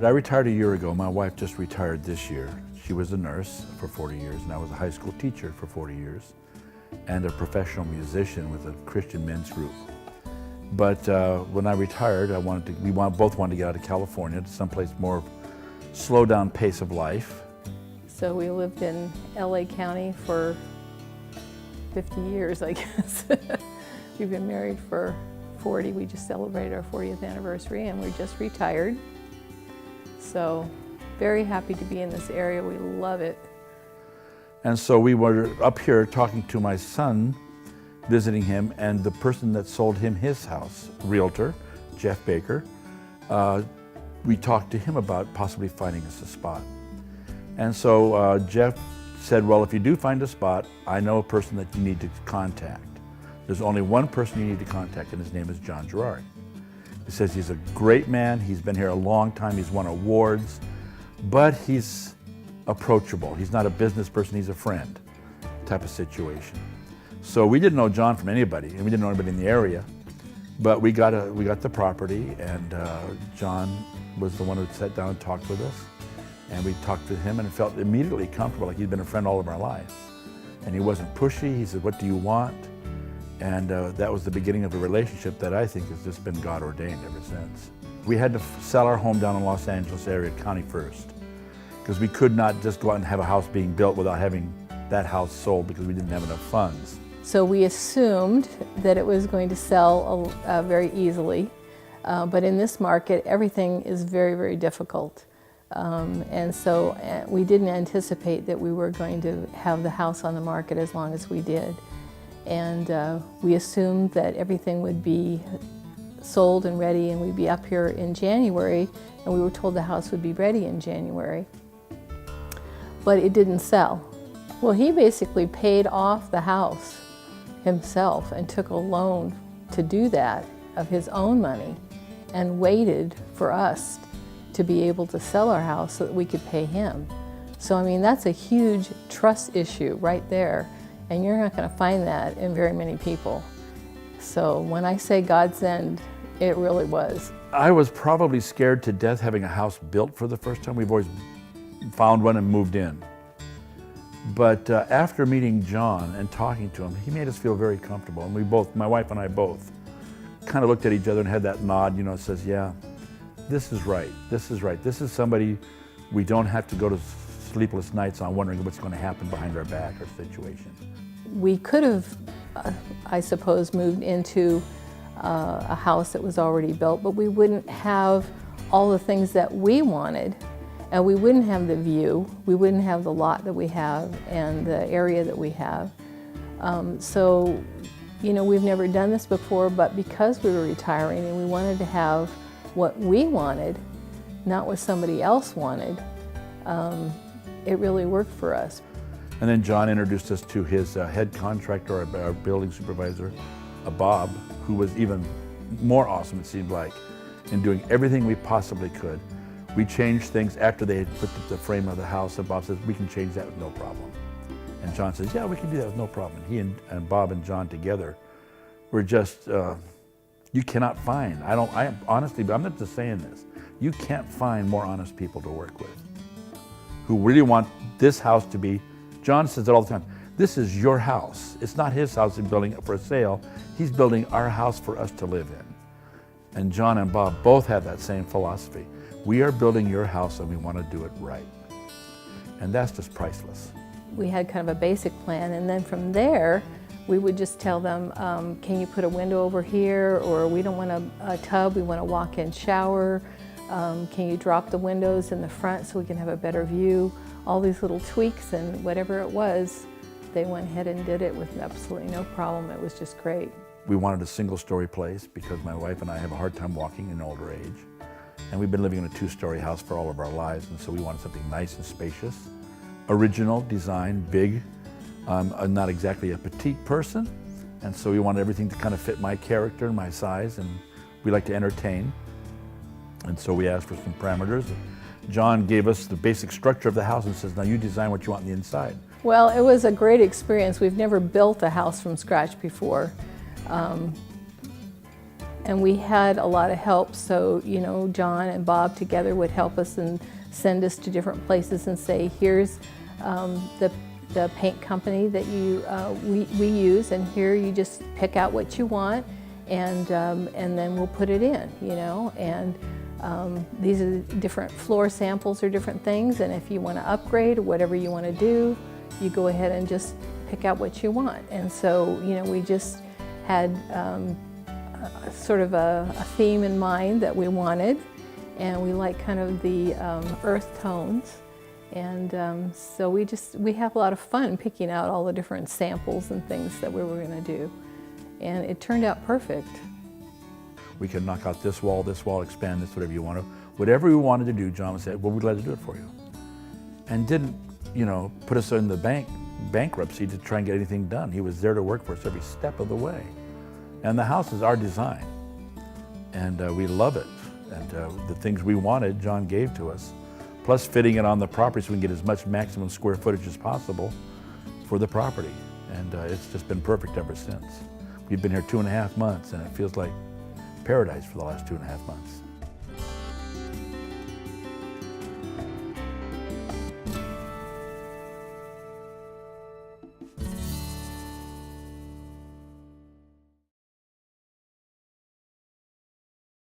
I retired a year ago. My wife just retired this year. She was a nurse for 40 years, and I was a high school teacher for 40 years, and a professional musician with a Christian men's group. But when I retired, we both wanted to get out of California to someplace more slow down pace of life. So we lived in LA County for 50 years, I guess. We've been married for 40. We just celebrated our 40th anniversary, and we're just retired. So very happy to be in this area. We love it. And so we were up here talking to my son, visiting him, and the person that sold him his house, realtor, Jeff Baker, we talked to him about possibly finding us a spot. And so Jeff said, well, if you do find a spot, I know a person that you need to contact. There's only one person you need to contact, and his name is John Gerard. He says he's a great man. He's been here a long time. He's won awards, but he's approachable. He's not a business person. He's a friend type of situation. So we didn't know John from anybody, and we didn't know anybody in the area, but we got the property, and John was the one who sat down and talked with us, and we talked to him and felt immediately comfortable, like he'd been a friend all of our life. And he wasn't pushy. He said, what do you want? And that was the beginning of a relationship that I think has just been God ordained ever since. We had to sell our home down in Los Angeles area, County First, because we could not just go out and have a house being built without having that house sold because we didn't have enough funds. So we assumed that it was going to sell very easily, but in this market, everything is very, very difficult. And so we didn't anticipate that we were going to have the house on the market as long as we did. And we assumed that everything would be sold and ready, and we'd be up here in January, and we were told the house would be ready in January. But it didn't sell. Well, he basically paid off the house himself and took a loan to do that of his own money and waited for us to be able to sell our house so that we could pay him. So, I mean, that's a huge trust issue right there, and you're not going to find that in very many people. So when I say godsend, it really was. I was probably scared to death having a house built for the first time. We've always found one and moved in. But after meeting John and talking to him, he made us feel very comfortable. And we both, my wife and I both, kind of looked at each other and had that nod, you know, says, yeah, this is right, this is right. This is somebody we don't have to go to sleepless nights on wondering what's going to happen behind our back or situation. We could have, I suppose, moved into a house that was already built, but we wouldn't have all the things that we wanted. And we wouldn't have the view, we wouldn't have the lot that we have and the area that we have. So, you know, we've never done this before, but because we were retiring and we wanted to have what we wanted, not what somebody else wanted, it really worked for us. And then John introduced us to his head contractor, our building supervisor, Bob, who was even more awesome, it seemed like, in doing everything we possibly could. We changed things after they had put the frame of the house, and Bob says, we can change that with no problem. And John says, yeah, we can do that with no problem. And he and Bob and John together were just, you cannot find, I am honestly, but I'm not just saying this, you can't find more honest people to work with who really want this house to be, John says it all the time, this is your house. It's not his house he's building for sale. He's building our house for us to live in. And John and Bob both have that same philosophy. We are building your house and we want to do it right. And that's just priceless. We had kind of a basic plan, and then from there, we would just tell them, can you put a window over here? Or we don't want a tub, we want a walk-in shower. Can you drop the windows in the front so we can have a better view? All these little tweaks, and whatever it was, they went ahead and did it with absolutely no problem. It was just great. We wanted a single-story place because my wife and I have a hard time walking in older age. And we've been living in a two-story house for all of our lives, and so we wanted something nice and spacious, original design, big. I'm not exactly a petite person, and so we wanted everything to kind of fit my character and my size, and we like to entertain. And so we asked for some parameters. John gave us the basic structure of the house and says, now you design what you want on the inside. Well, it was a great experience. We've never built a house from scratch before. And we had a lot of help, so you know, John and Bob together would help us and send us to different places and say, here's the paint company that we use, and here you just pick out what you want, and then we'll put it in, you know. And these are different floor samples or different things, and if you want to upgrade or whatever you want to do, you go ahead and just pick out what you want. And so, you know, we just had sort of a theme in mind that we wanted, and we like kind of the earth tones, and so we have a lot of fun picking out all the different samples and things that we were going to do, and it turned out perfect. We can knock out this wall, expand this, whatever you want to. Whatever we wanted to do, John said, well, we'd like to do it for you. And didn't, you know, put us in the bankruptcy to try and get anything done. He was there to work for us every step of the way. And the house is our design, and we love it. And the things we wanted, John gave to us, plus fitting it on the property so we can get as much maximum square footage as possible for the property. And it's just been perfect ever since. We've been here 2.5 months, and it feels like paradise for the last 2.5 months.